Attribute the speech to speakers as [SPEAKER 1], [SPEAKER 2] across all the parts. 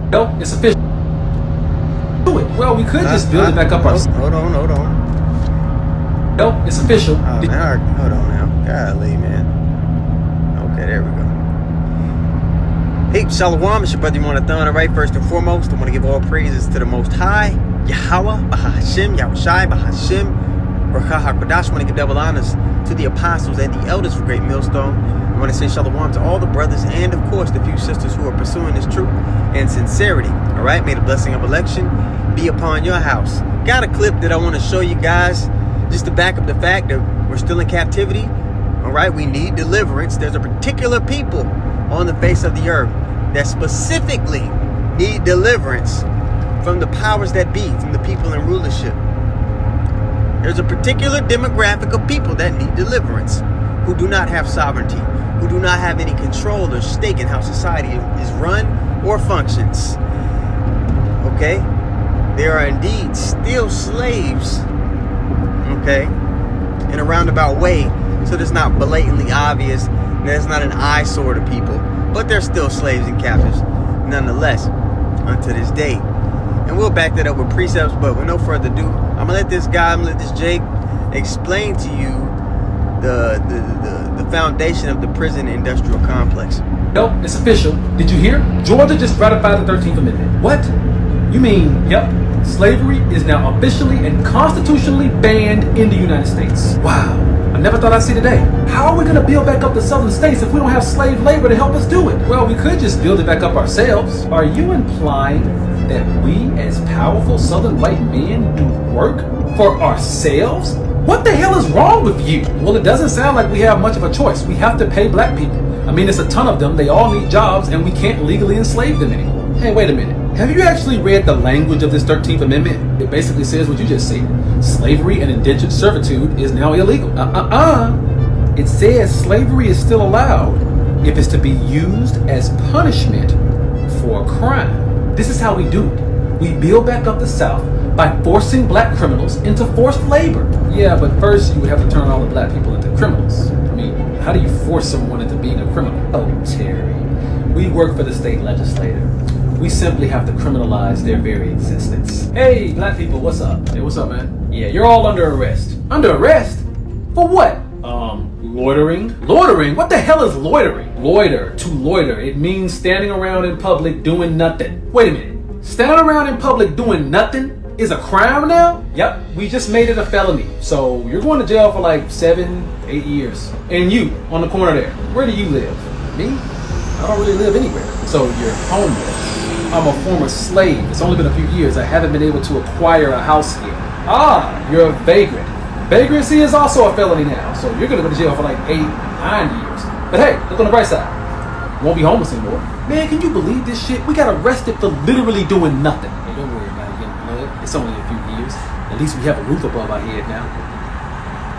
[SPEAKER 1] No, it's official. Do it. Well, we could just build it back up ourselves.
[SPEAKER 2] Hold on.
[SPEAKER 1] No, it's official.
[SPEAKER 2] Oh, now, hold on now. Golly, man. Okay, there we go. Hey, Shalom, it's your brother 𝤉𝐿𝐿. Alright, first and foremost, I want to give all praises to the Most High, Yahawah, 𝐻𝐻, 𝐻𝐿𝐿, 𝐻𝐻, 𝐉𝐿𝐿. I want to give double honors to the apostles and the elders of Great Millstone. I want to say shalom to all the brothers and, of course, the few sisters who are pursuing this truth and sincerity. Alright, may the blessing of election be upon your house. Got a clip that I want to show you guys just to back up the fact that we're still in captivity. Alright, we need deliverance. There's a particular people on the face of the earth that specifically need deliverance from the powers that be, from the people in rulership. There's a particular demographic of people that need deliverance, who do not have sovereignty, who do not have any control or stake in how society is run or functions. Okay? There are indeed still slaves, okay, in a roundabout way, so that's not blatantly obvious. There's not an eyesore to people, but they're still slaves and captives nonetheless unto this day. And we'll back that up with precepts, but with no further ado, I'm gonna let this Jake explain to you the foundation of the prison industrial complex.
[SPEAKER 1] No, it's official. Did you hear? Georgia just ratified the 13th Amendment. What? You mean, yep, slavery is now officially and constitutionally banned in the United States. Wow. I never thought I'd see today. How are we going to build back up the southern states if we don't have slave labor to help us do it? Well, we could just build it back up ourselves. Are you implying that we as powerful southern white men do work for ourselves? What the hell is wrong with you? Well, it doesn't sound like we have much of a choice. We have to pay black people. I mean, it's a ton of them. They all need jobs and we can't legally enslave them anymore. Hey, wait a minute. Have you actually read the language of this 13th Amendment? It basically says what you just said. Slavery and indentured servitude is now illegal. It says slavery is still allowed if it's to be used as punishment for a crime. This is how we do it. We build back up the South by forcing black criminals into forced labor. Yeah, but first you would have to turn all the black people into criminals. I mean, how do you force someone into being a criminal? Oh, Terry. We work for the state legislature. We simply have to criminalize their very existence. Hey, black people, what's up? Hey, what's up, man? Yeah, you're all under arrest. Under arrest? For what? Loitering? Loitering? What the hell is loitering? Loiter, to loiter. It means standing around in public doing nothing. Wait a minute. Standing around in public doing nothing is a crime now? Yep, we just made it a felony. So you're going to jail for like 7-8 years. And you, on the corner there, where do you live? Me? I don't really live anywhere. So you're homeless. I'm a former slave. It's only been a few years. I haven't been able to acquire a house here. Ah, you're a vagrant. Vagrancy is also a felony now. So you're going to go to jail for like 8-9 years. But hey, look on the bright side. You won't be homeless anymore. Man, can you believe this shit? We got arrested for literally doing nothing. Hey, don't worry about it getting blood. It's only a few years. At least we have a roof above our head now.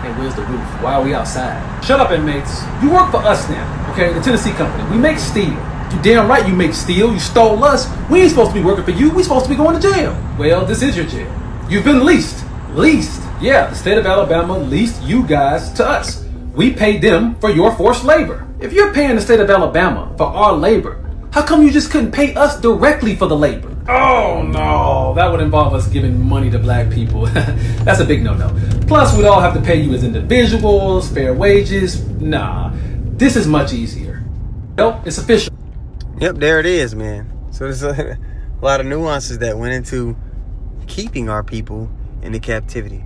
[SPEAKER 1] Hey, where's the roof? Why are we outside? Shut up, inmates. You work for us now, okay? The Tennessee Company. We make steel. You damn right you make steel. You stole us. We ain't supposed to be working for you. We supposed to be going to jail. Well, this is your jail. You've been leased. Leased. Yeah, the state of Alabama leased you guys to us. We paid them for your forced labor. If you're paying the state of Alabama for our labor, how come you just couldn't pay us directly for the labor? Oh no, that would involve us giving money to black people. That's a big no-no. Plus, we'd all have to pay you as individuals, fair wages. Nah, this is much easier. Nope, it's official.
[SPEAKER 2] Yep, there it is, man. So there's a lot of nuances that went into keeping our people in the captivity.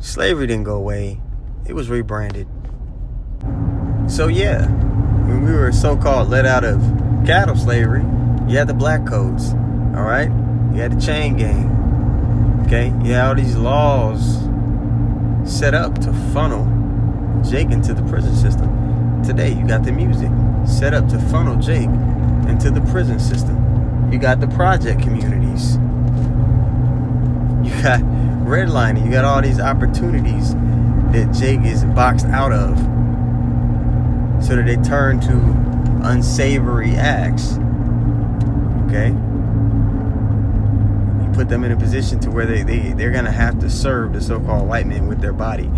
[SPEAKER 2] Slavery didn't go away. It was rebranded. So yeah, when we were so-called let out of cattle slavery, you had the black codes, all right? You had the chain gang, okay? You had all these laws set up to funnel Jake into the prison system. Today, you got the music set up to funnel Jake into the prison system. You got the project communities. You got redlining. You got all these opportunities that Jake is boxed out of, so that they turn to unsavory acts. Okay? You put them in a position to where they're going to have to serve the so-called white men with their body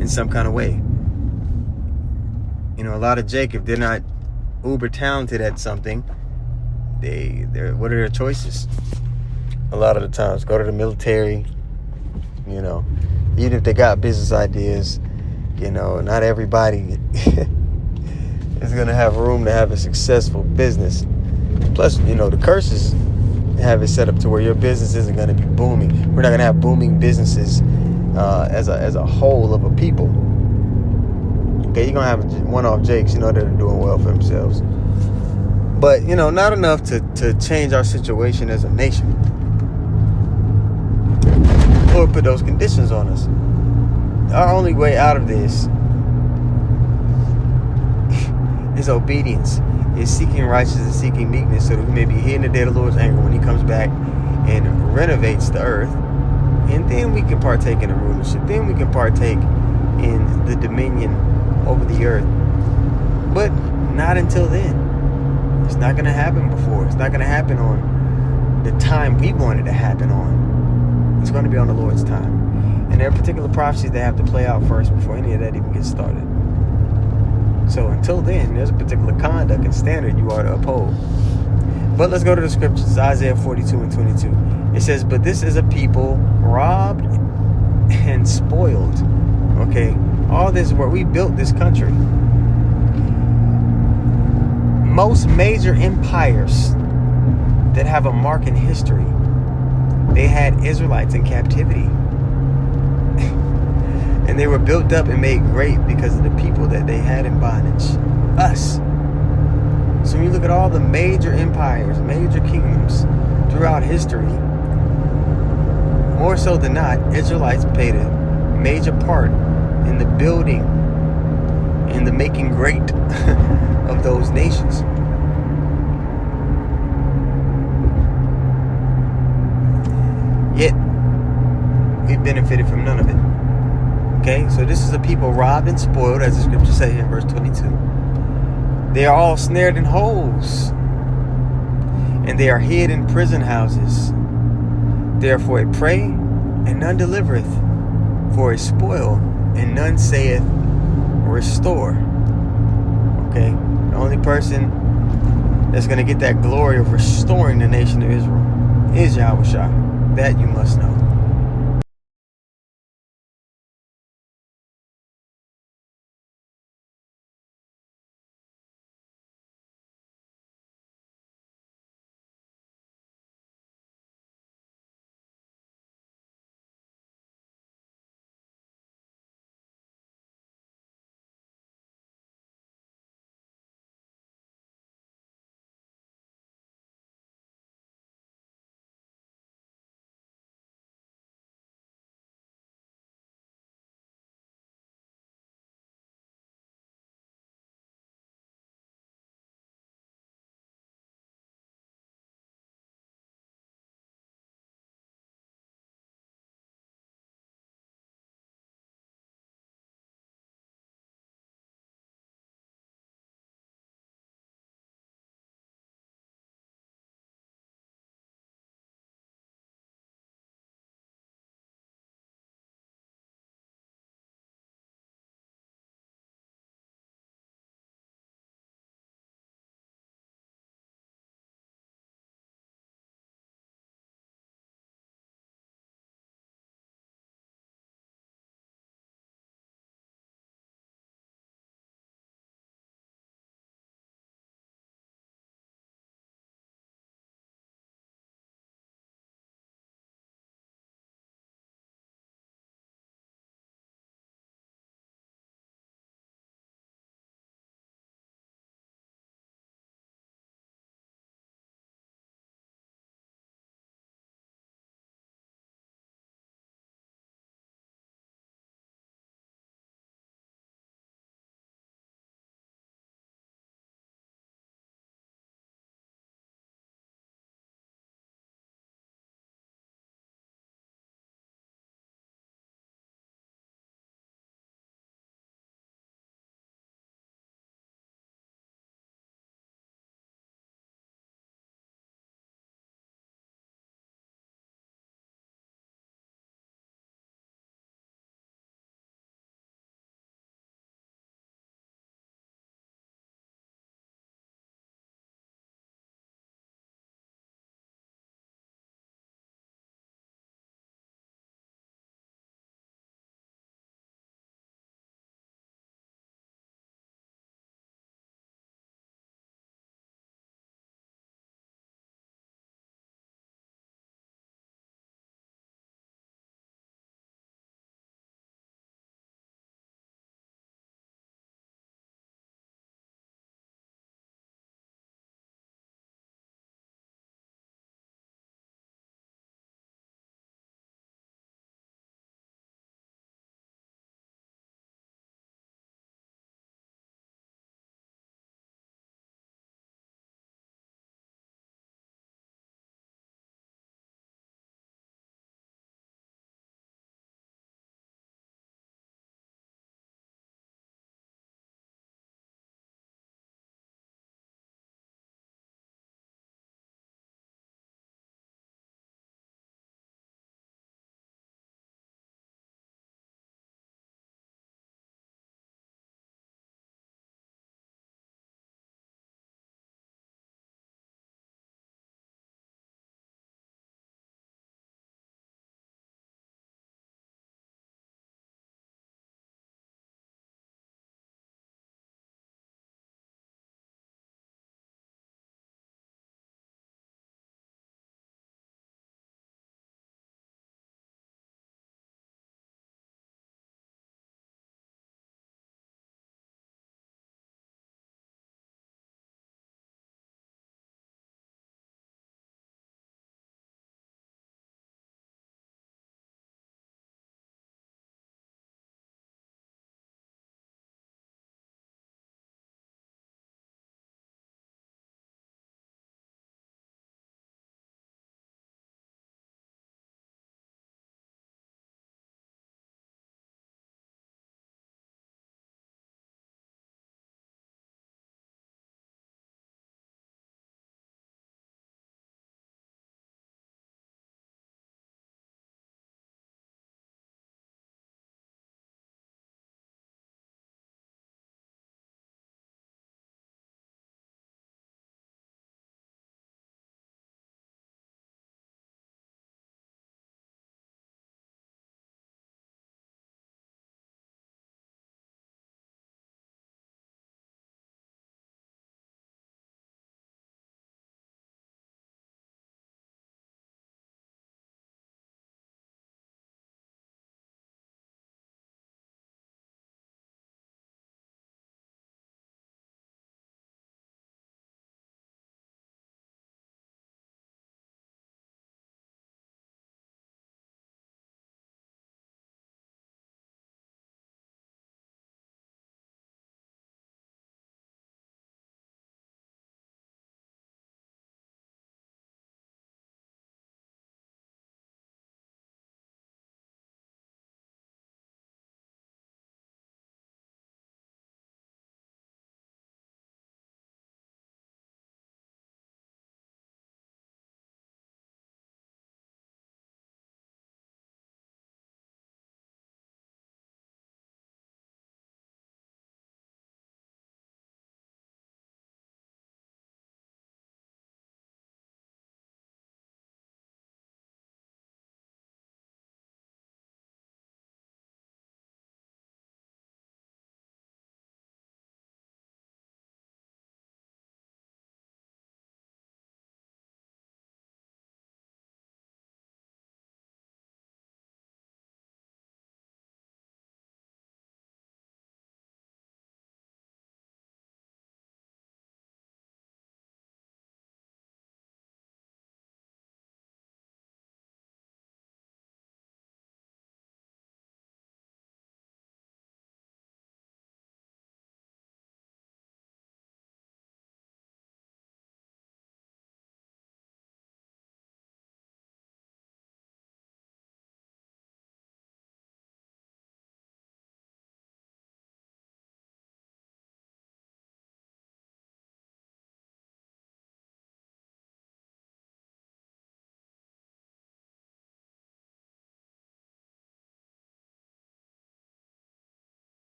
[SPEAKER 2] in some kind of way. You know, a lot of Jake, if they're not uber talented at something, what are their choices? A lot of the times, go to the military. You know, even if they got business ideas, you know, not everybody is going to have room to have a successful business. Plus, you know, the curses have it set up to where your business isn't going to be booming. We're not going to have booming businesses as a whole of a people. Okay, you're going to have one-off jakes, you know, that are doing well for themselves. But, you know, not enough to change our situation as a nation. Or put those conditions on us. Our only way out of this is obedience, is seeking righteousness, seeking meekness, so that we may be hidden in the day of the Lord's anger when he comes back and renovates the earth. And then we can partake in the rulership. Then we can partake in the dominion over the earth. But not until then. It's not going to happen before. It's not going to happen on the time we want it to happen on. It's going to be on the Lord's time. And there are particular prophecies that have to play out first before any of that even gets started. So until then, there's a particular conduct and standard you are to uphold. But let's go to the scriptures. Isaiah 42 and 22. It says, but this is a people robbed and spoiled. Okay, all this is where we built this country. Most major empires that have a mark in history, they had Israelites in captivity. And they were built up and made great because of the people that they had in bondage. Us. So when you look at all the major empires, major kingdoms throughout history, more so than not, Israelites played a major part in the building, in the making great of those nations. Yet, we benefited from none of it. Okay, so this is a people robbed and spoiled, as the scriptures say here in verse 22. They are all snared in holes, and they are hid in prison houses. Therefore it pray, and none delivereth, for it spoil, and none saith, restore. Okay, the only person that's going to get that glory of restoring the nation of Israel is Yahawashi. That you must know.